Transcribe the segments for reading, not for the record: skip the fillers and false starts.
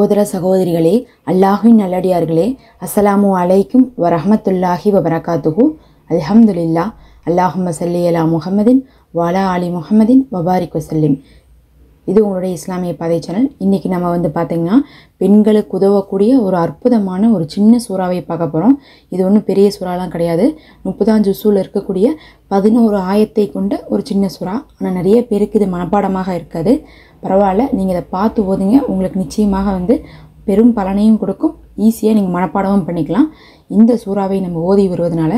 சகோதர சகோதரிகளே, அல்லாஹ்வின் நல்லடியார்களே, அஸ்ஸலாமு அலைக்கும் வரஹ்மத்துல்லாஹி வபரகாத்துஹு. அல்ஹம்துலில்லாஹ். அல்லாஹும்ம ஸல்லி அலா முஹம்மதின் வஅலா ஆலி முஹம்மதின் வபாரிக் வஸல்லிம். இது உங்களுடைய இஸ்லாமிய பாதை சேனல். இன்றைக்கி நம்ம பார்த்திங்கன்னா பெண்களுக்கு உதவக்கூடிய ஒரு அற்புதமான ஒரு சின்ன சூறாவை பார்க்க போகிறோம். இது ஒன்றும் பெரிய சூறாலாம் கிடையாது. 30 ஜுஸூல் இருக்கக்கூடிய 11 ஆயத்தை கொண்ட ஒரு சின்ன சூறா. ஆனால் நிறைய பேருக்கு இது மனப்பாடமாக இருக்காது. பரவாயில்ல, நீங்கள் இதை பார்த்து ஓதுங்க. உங்களுக்கு நிச்சயமாக பெரும் பலனையும் கொடுக்கும். ஈஸியாக நீங்கள் மனப்பாடமும் பண்ணிக்கலாம். இந்த சூறாவை நம்ம ஓதி வருவதனால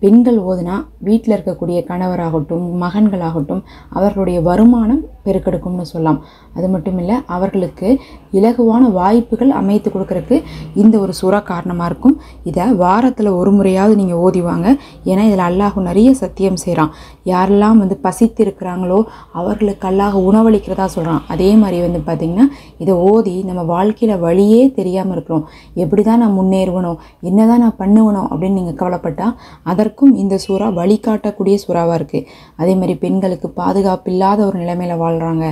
பெண்கள் ஓதுனா வீட்டில் இருக்கக்கூடிய கணவராகட்டும் மகன்களாகட்டும் அவர்களுடைய வருமானம் பெருக்கெடுக்கும்னு சொல்லலாம். அது மட்டும் இல்லை, அவர்களுக்கு இலகுவான வாய்ப்புகள் அமைத்து கொடுக்கறதுக்கு இந்த ஒரு சூறா காரணமாக இருக்கும். இதை வாரத்தில் ஒரு முறையாவது நீங்கள் ஓதிவாங்க. ஏன்னா இதில் அல்லாஹ் நிறைய சத்தியம் செய்கிறான். யாரெல்லாம் பசித்து இருக்கிறாங்களோ அவர்களுக்கு அல்லாஹ் உணவளிக்கிறதா சொல்கிறான். அதே மாதிரி பார்த்திங்கன்னா இதை ஓதி நம்ம வாழ்க்கையில் வழியே தெரியாமல் இருக்கிறோம். எப்படி தான் நான் முன்னேறுவனோ, என்ன தான் நான் பண்ணுவனோ அப்படின்னு நீங்கள் கவலைப்பட்டால் அதற்கும் இந்த சூறா வழிகாட்டக்கூடிய சூறாவாக இருக்குது. அதே மாதிரி பெண்களுக்கு பாதுகாப்பு இல்லாத ஒரு நிலைமையில் வாழ்கிறாங்க,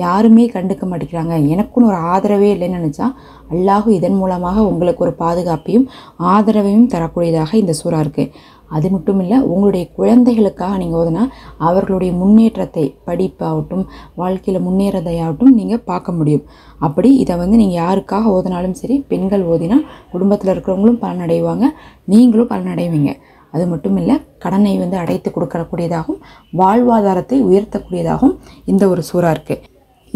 யாருமே கண்டுக்க மாட்டேங்கிறாங்க, எனக்குன்னு ஒரு ஆதரவே இல்லைன்னு நினச்சா அல்லாஹ் இதன் மூலமாக உங்களுக்கு ஒரு பாதுகாப்பையும் ஆதரவையும் தரக்கூடியதாக இந்த சூறா இருக்குது. அது மட்டும் இல்லை, உங்களுடைய குழந்தைகளுக்காக நீங்கள் ஓதுனா அவர்களுடைய முன்னேற்றத்தை, படிப்பாகட்டும் வாழ்க்கையில் முன்னேறதையாகட்டும் நீங்கள் பார்க்க முடியும். அப்படி இதை நீங்கள் யாருக்காக ஓதினாலும் சரி, பெண்கள் ஓதினா குடும்பத்தில் இருக்கிறவங்களும் பலனடைவாங்க, நீங்களும் பலனடைவீங்க. அது மட்டும் இல்லை, கடனை அடைத்து கொடுக்கக்கூடியதாகவும் வாழ்வாதாரத்தை உயர்த்தக்கூடியதாகவும் இந்த ஒரு சூறா இருக்குது.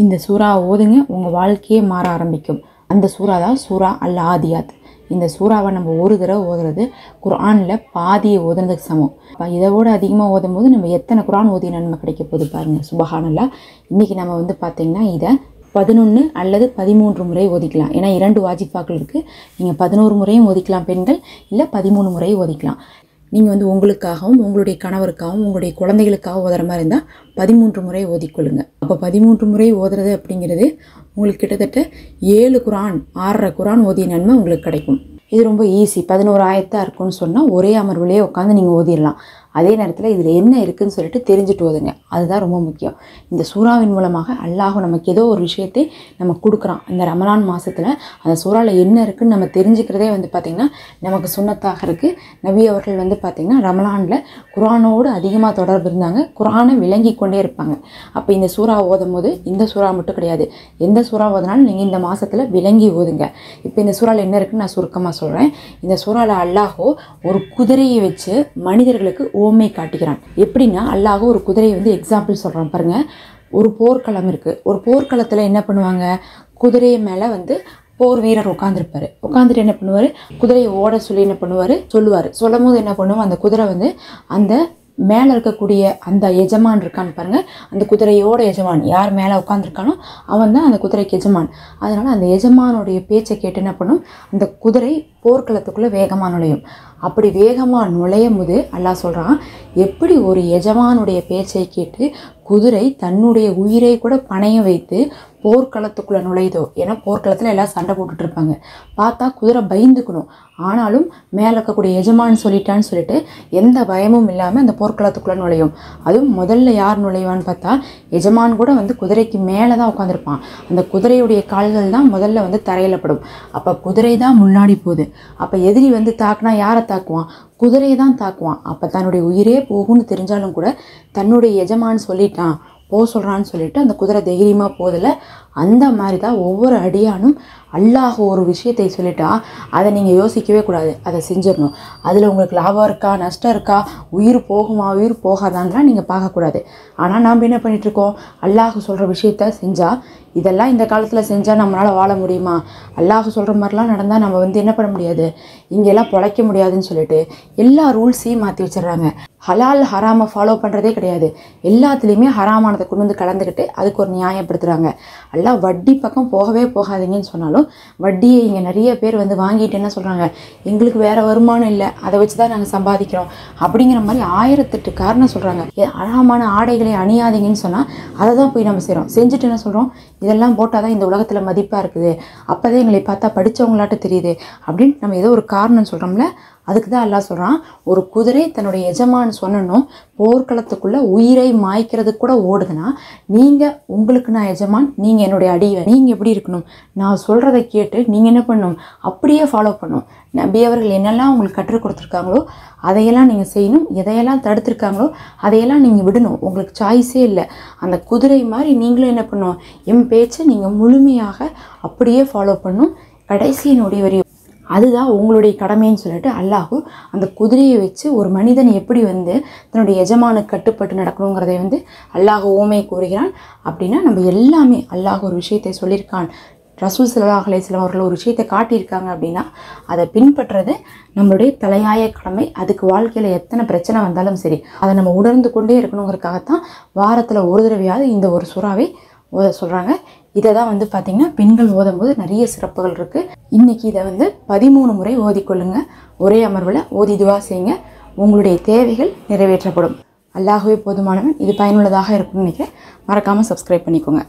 இந்த சூறா ஓதுங்க, உங்கள் வாழ்க்கையே மாற ஆரம்பிக்கும். அந்த சூறா தான் சூறா அல் ஆதியாத். இந்த சூறாவை நம்ம ஒரு தடவை ஓதுறது குர்ஆனில் பாதியை ஓதுனதுக்கு சமம். இதோட அதிகமாக ஓதும் போது நம்ம எத்தனை குர்ஆன் ஓதிய நன்மை கிடைக்க போகுது பாருங்கள். சுபஹானல்லாஹ். இன்றைக்கி நம்ம பார்த்திங்கன்னா இதை 11 அல்லது 13 முறை ஓதிக்கலாம். ஏன்னா 2 வாஜிஃபாக்கள் இருக்குது. நீங்கள் 11 முறையும் ஓதிக்கலாம் பெண்கள், இல்லை 13 முறையும் ஓதிக்கலாம். நீங்கள் உங்களுக்காகவும் உங்களுடைய கணவருக்காகவும் உங்களுடைய குழந்தைகளுக்காகவும் ஓதுற மாதிரி இருந்தால் 13 முறை ஓதிக்கொள்ளுங்க. அப்போ 13 முறை ஓதுறது அப்படிங்கிறது உங்களுக்கு கிட்டத்தட்ட 7 குர்ஆன் 6.5 குர்ஆன் ஓதிய நன்மை உங்களுக்கு கிடைக்கும். இது ரொம்ப ஈஸி. 11 ஆயத்தாக இருக்குன்னு சொன்னால் ஒரே அமர்வுலேயே உட்காந்து நீங்கள் ஓதிடலாம். அதே நேரத்தில் இதில் என்ன இருக்குதுன்னு சொல்லிட்டு தெரிஞ்சுட்டு ஓதுங்க. அதுதான் ரொம்ப முக்கியம். இந்த சூறாவின் மூலமாக அல்லாஹ் நமக்கு ஏதோ ஒரு விஷயத்தை நம்ம கொடுக்குறான். இந்த ரமலான் மாதத்தில் அந்த சூறாவில் என்ன இருக்குதுன்னு நம்ம தெரிஞ்சுக்கிறதே பார்த்திங்கன்னா நமக்கு சுன்னத்தாக இருக்குது. நபி அவர்கள் பார்த்திங்கன்னா ரமலானில் குர்ஆனோடு அதிகமாக தொடர்பு இருந்தாங்க, குர்ஆனை விளங்கி கொண்டே இருப்பாங்க. அப்போ இந்த சூறா ஓதும் போது இந்த சூறா மட்டும் கிடையாது, எந்த சூறா ஓதுனாலும் நீங்கள் இந்த மாதத்தில் விளங்கி ஓதுங்க. இப்போ இந்த சூறாவில் என்ன இருக்குன்னு நான் சுருக்கமாக சொல்கிறேன். இந்த சூறாவில் அல்லாஹோ ஒரு குதிரையை வச்சு மனிதர்களுக்கு ஓமை காட்டுகிறான். எப்படின்னா அல்லாஹ் ஒரு குதிரையை எக்ஸாம்பிள் சொல்கிறான் பாருங்கள். ஒரு போர்க்களம் இருக்குது. ஒரு போர்க்களத்தில் என்ன பண்ணுவாங்க, குதிரையை மேலே போர் வீரர் உட்காந்துருப்பார். உட்காந்துட்டு என்ன பண்ணுவார், குதிரையை ஓட சொல்லி என்ன பண்ணுவார் சொல்லும் போது என்ன பண்ணுவோம், அந்த குதிரை அந்த மேலே இருக்கக்கூடிய அந்த எஜமான் இருக்கான்னு பாருங்கள். அந்த குதிரையோட எஜமான் யார் மேலே உட்காந்துருக்கானோ அவன் தான் அந்த குதிரைக்கு எஜமான். அதனால் அந்த எஜமானுடைய பேச்சை கேட்டு என்ன பண்ணும், அந்த குதிரை போர்க்களத்துக்குள்ளே வேகமாக நுழையும். அப்படி வேகமாக நுழையும் போது அல்லாஹ் சொல்கிறான், எப்படி ஒரு எஜமானுடைய பேச்சை கேட்டு குதிரை தன்னுடைய உயிரை கூட பணைய வைத்து போர்க்களத்துக்குள்ளே நுழையுதோ. ஏன்னா போர்க்களத்தில் எல்லாம் சண்டை போட்டுட்டு இருப்பாங்க. பார்த்தா குதிரை பயந்துக்கணும், ஆனாலும் மேலே இருக்கக்கூடிய எஜமான் சொல்லிட்டான்னு சொல்லிட்டு எந்த பயமும் இல்லாமல் அந்த போர்க்களத்துக்குள்ளே நுழையும். அதுவும் முதல்ல யார் நுழைவான்னு பார்த்தா எஜமான் கூட குதிரைக்கு மேலே தான் உட்காந்துருப்பான். அந்த குதிரையுடைய கால்கள் தான் முதல்ல தரையில் படும். அப்போ குதிரை தான் முன்னாடி போகுது. அப்போ எதிரி தாக்குனா யாரை தாக்குவான், குதிரையை தான் தாக்குவான். அப்போ தன்னுடைய உயிரே போகும்னு தெரிஞ்சாலும் கூட தன்னுடைய எஜமான் சொல்லிட்டான் சொல்கிறான்னு சொல்லிட்டு அந்த குதிரை தைரியமாக போதில்லை. அந்த மாதிரி தான் ஒவ்வொரு அடியானும் அல்லாஹ் ஒரு விஷயத்தை சொல்லிட்டா அதை நீங்கள் யோசிக்கவே கூடாது, அதை செஞ்சிடணும். அதில் உங்களுக்கு லாபம் இருக்கா நஷ்டம் இருக்கா, உயிர் போகுமா உயிர் போகாதான்லாம் நீங்கள் பார்க்கக்கூடாது. ஆனால் நாம் என்ன பண்ணிகிட்ருக்கோம், அல்லாஹ் சொல்கிற விஷயத்த செஞ்சால் இதெல்லாம் இந்த காலத்தில் செஞ்சால் நம்மளால் வாழ முடியுமா, அல்லாஹ் சொல்கிற மாதிரிலாம் நடந்தால் நம்ம என்ன பண்ண முடியாது, இங்கெல்லாம் பிழைக்க முடியாதுன்னு சொல்லிட்டு எல்லா ரூல்ஸையும் மாற்றி வச்சிடுறாங்க. ஹலால் ஹராமை ஃபாலோ பண்ணுறதே கிடையாது. எல்லாத்துலேயுமே ஹராமானதை கொண்டு கலந்துக்கிட்டு அதுக்கு ஒரு நியாயப்படுத்துகிறாங்க. எல்லாம் வட்டி பக்கம் போகவே போகாதீங்கன்னு சொன்னாலும் வட்டியை இங்கே நிறைய பேர் வாங்கிட்டு என்ன சொல்கிறாங்க, எங்களுக்கு வேறு வருமானம் இல்லை, அதை வச்சு தான் நாங்கள் சம்பாதிக்கிறோம் அப்படிங்கிற மாதிரி 1008 காரணம் சொல்கிறாங்க. ஹராமான ஆடைகளை அணியாதீங்கன்னு சொன்னால் அதை தான் போய் நம்ம செய்கிறோம். செஞ்சுட்டு என்ன சொல்கிறோம், இதெல்லாம் போட்டால் தான் இந்த உலகத்தில் மதிப்பாக இருக்குது, அப்போதான் எங்களை பார்த்தா படித்தவங்களாட்ட தெரியுது அப்படின்னு நம்ம ஏதோ ஒரு காரணம் சொல்கிறோம்ல. அதுக்கு தான் அல்லாஹ் சொல்கிறான், ஒரு குதிரை தன்னுடைய எஜமான் சொன்னனும் போர்க்களத்துக்குள்ளே உயிரை மாய்க்கிறதுக்கு கூட ஓடுதுன்னா, நீங்கள் உங்களுக்கு நான் எஜமான், நீங்கள் என்னுடைய அடியவன், நீங்கள் எப்படி இருக்கணும்? நான் சொல்கிறத கேட்டு நீங்கள் என்ன பண்ணணும்? அப்படியே ஃபாலோ பண்ணணும். நபி அவர்கள் என்னெல்லாம் உங்களுக்கு கற்றுக் கொடுத்துருக்காங்களோ அதையெல்லாம் நீங்கள் செய்யணும். எதையெல்லாம் தடுத்துருக்காங்களோ அதையெல்லாம் நீங்கள் விடணும். உங்களுக்கு சாய்ஸே இல்லை. அந்த குதிரை மாதிரி நீங்களும் என்ன பண்ணணும்? என் பேச்சை நீங்கள் முழுமையாக அப்படியே ஃபாலோ பண்ணணும். கடைசி நொடி வரை அதுதான் உங்களுடைய கடமைன்னு சொல்லிட்டு அல்லாஹ் அந்த குதிரையை வச்சு ஒரு மனிதன் எப்படி தன்னுடைய எஜமானுக்கு கட்டுப்பட்டு நடக்கணுங்கிறதை அல்லாஹ் ஓமை கூறுகிறான். அப்படின்னா நம்ம எல்லாமே அல்லாஹ் ஒரு விஷயத்தை சொல்லியிருக்கான், ரசூல் ஸல்லல்லாஹு அலைஹி வஸல்லம் அவர்கள் ஒரு விஷயத்தை காட்டியிருக்காங்க அப்படின்னா அதை பின்பற்றுறது நம்மளுடைய தலையாய கடமை. அதுக்கு வாழ்க்கையில் எத்தனை பிரச்சனை வந்தாலும் சரி அதை நம்ம உணர்ந்து கொண்டே இருக்கணுங்கிறதுக்காகத்தான் வாரத்தில் ஒரு தடவையாவது இந்த ஒரு சூறாவை ஓத சொல்கிறாங்க. இதை தான் பார்த்திங்கன்னா பெண்கள் ஓதும்போது நிறைய சிறப்புகள் இருக்குது. இன்றைக்கி இதை 13 முறை ஓதிக்கொள்ளுங்க. ஒரே அமர்வில் ஓதி துவா செய்யுங்க. உங்களுடைய தேவைகள் நிறைவேற்றப்படும். அல்லாஹ்வே போதுமானவன். இது பயனுள்ளதாக இருக்கும்னு நினைக்கிறேன். மறக்காமல் சப்ஸ்கிரைப் பண்ணிக்கோங்க.